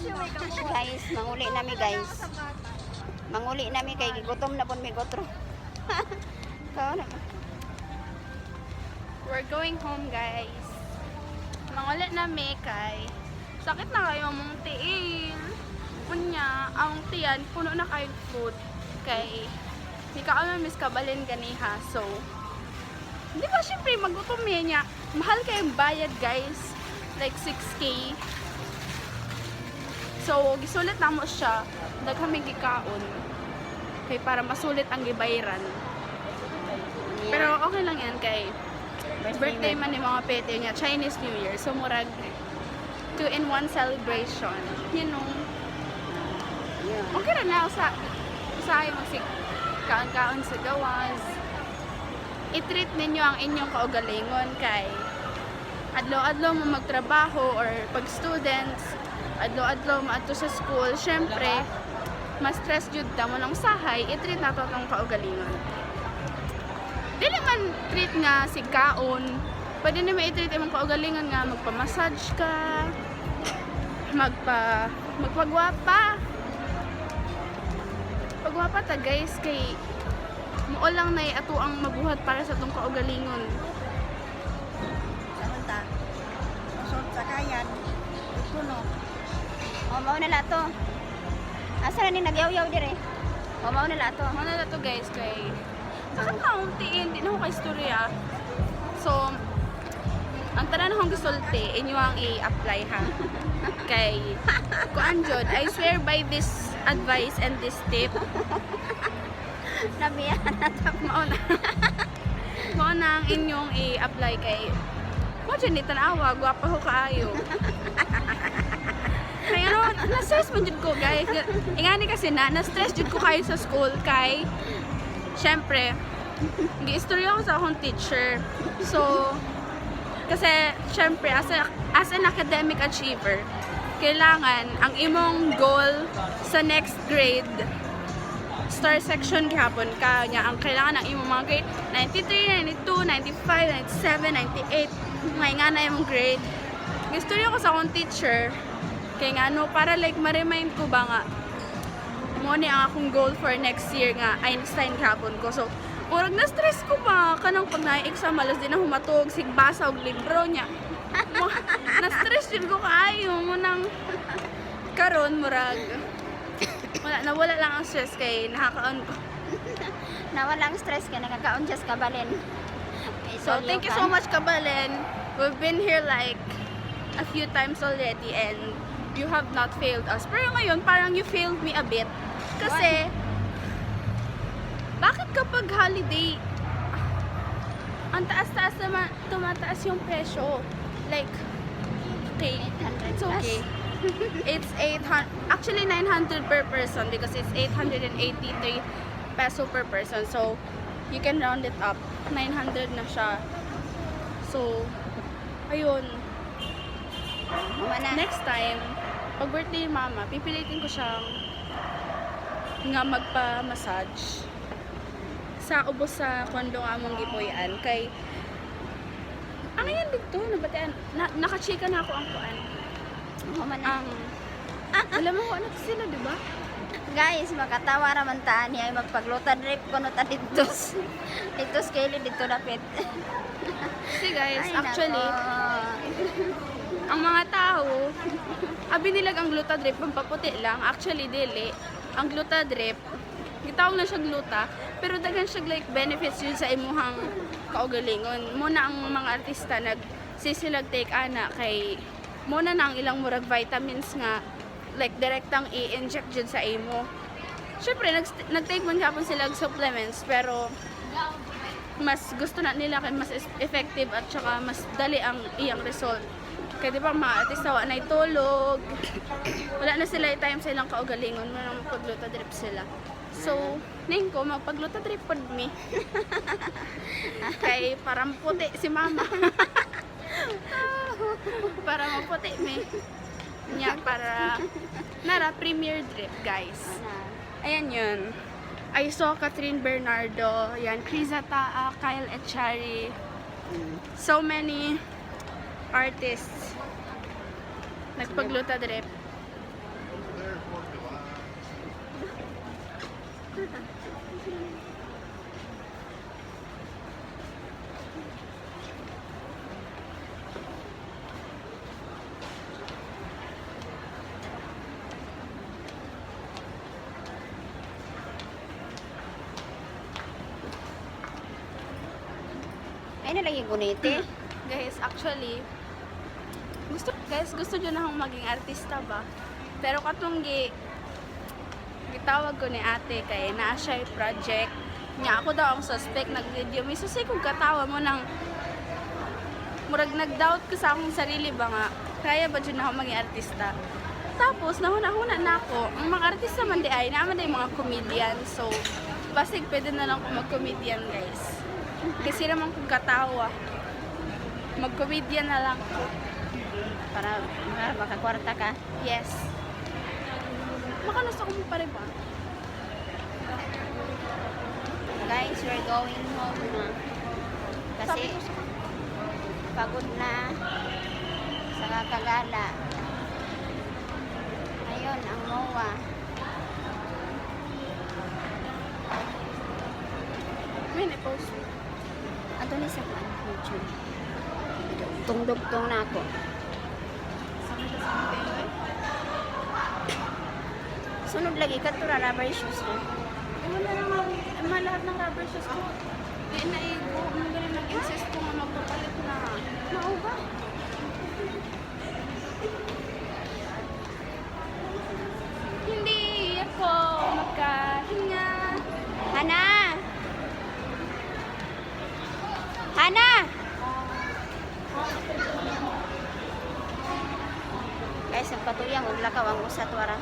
Guys, manguli nami guys. Manguli nami kay gigutom na pon mi gotro. Kao na. We're going home, guys. Manguli nami kay sakit na kayo mong tiil. Punya, ang tiyan puno na kayong food kay di ka kami miss kabalin ganiha. So, di ba syempre magutom niya. Mahal kayong bayad, guys. Like 6K. So, gisulit na mo siya. Daghaming gikaon. Kay para masulit ang gibayaran. Pero okay lang yan kay birthday man ni mga pete niya, Chinese New Year. So, murag 2-in-1 celebration. You know. Okay na na usahay magsig kaon-kaon sa gawas. I-treat ninyo ang inyong kaugalingon kay adlaw-adlaw mo magtrabaho or pag students, adlaw-adlaw mo ato sa school, syempre mas stress jud ta mo ng usahay, i-treat nato tong kaugalingon. Dili man treat nga si kaon, pwede naman i-treat imong kaugalingon nga magpa-massage ka, magpagwapa. Pagwapa ta guys kay mao lang na ato ang mabuhat para sa tong kaugalingon. Samunta. Usod sa kayan. Puno. O mao na lato. Asa na ni nagyaw-yaw dire? O mao na lato. Ano na to guys kay sakit na akong tiin, di na ako ka-istorya. So, ang tanan akong gisulti, inyo ang i-apply ha. Kay, kuan jud, I swear by this advice and this tip, Nabiyan na ta. mao na. Mao na ang inyong i-apply kay, mo dyan ni tanawa, gwapa ko kaayo. Kaya ano, na-stress man jud ko guys. Ingani kasi na-stress jud ko kayo sa school kay, syempre, gi-istorya ko sa akong teacher. So, kasi, syempre, as an academic achiever, kailangan ang imong goal sa next grade, star section gihapon ka nya ang kailangan ng imong mga grade 93, 92, 95, 97, 98 may nga na imong grade. Gi-istorya ko sa akong teacher kay nga ano, para like ma-remind ko ba nga mo ni ang akong goal for next year nga Einstein gihapon ko. So, murag na-stress ko ba kanang pag na-exam alas din na humatog sigbasa og libro niya. Na-stress din ko kaayo mo nang karon murag nawala lang ang stress kay nakakaon ko. Nawala ang stress kay nagkakaon just kabalin. So, thank you so much Kabalen. We've been here like a few times already and you have not failed us. Pero ngayon, parang you failed me a bit. Kasi, bakit kapag holiday, ang taas-taas naman, tumataas yung presyo? Like, okay, 800 it's okay. plus. It's 800, actually 900 per person because it's 883 peso per person. So, you can round it up. 900 na siya. So, ayun. Umana. Next time, pag birthday ni mama, pipilitin ko siyang nga magpa-massage sa ubos sa kondo nga among gipuy-an kay ano yan dito nabatian nakachika na ako ang kuan Umana. alam mo ano sila di ba Guys, makatawa raman ta niya ay magpaglutan rip ko no ta ditos. Ditos kay dito dapit. see guys Ay, actually nako. ang mga tao abi nilag ang glutadrip pampaputi lang actually dili ang glutadrip gitawag na siya gluta pero daghan siya like benefits yun sa imuhang kaugalingon muna ang mga artista nagsisilag take ana kay muna na ang ilang murag vitamins nga like direktang i-inject dyan sa imo. Syempre nag-take man kapon sila supplements pero mas gusto na nila kay mas effective at saka mas dali ang iyang result. Kaya di ba mga artista wa na itulog, wala na sila time sa ilang kaugalingon mo nang magpagluta drip sila. So, ning ko magpagluta drip pod me. Kay parang puti si mama. Para maputi me. Nya para nara premier drip guys. Ayan yun. I saw Catherine Bernardo, yan, Krisa Taa, Kyle Echari, so many artists nagpagluta drip. Joder, ¿por qué va? Ay, nalagay gunite. Guys, actually, gusto nyo na akong maging artista ba? Pero katong gitawag ko ni ate kay naa siya yung project. Nga ako daw ang suspect nag-video. May susay kong katawa mo ng murag nag-doubt ko sa akong sarili ba nga. Kaya ba dyan ako maging artista? Tapos, nahuna-huna na ako. Ang mga artista man di ay, naman na yung mga comedian. So, basig pwede na lang ako mag-comedian guys. Kasi naman kong katawa. Mag-comedian na lang ako. Para makakwarta ka. Yes. Makanas ako mo pa rin ba? Guys, we're going home na. Kasi Sabi ko sa pagod na sa kakagala. Ayun, ang MOA. may na-post. Ato ni sa YouTube. Tungdugtong na ako. Sunod lagi ka to rubber shoes na. Wala naman, lahat ng rubber shoes ko. Di na mo ganun nag-insist ko nga magpapalit na. Mao ba? Hindi ako magkahinga. Hana! Hana! Guys, nagpatuyang ug lakaw ang usa tuara.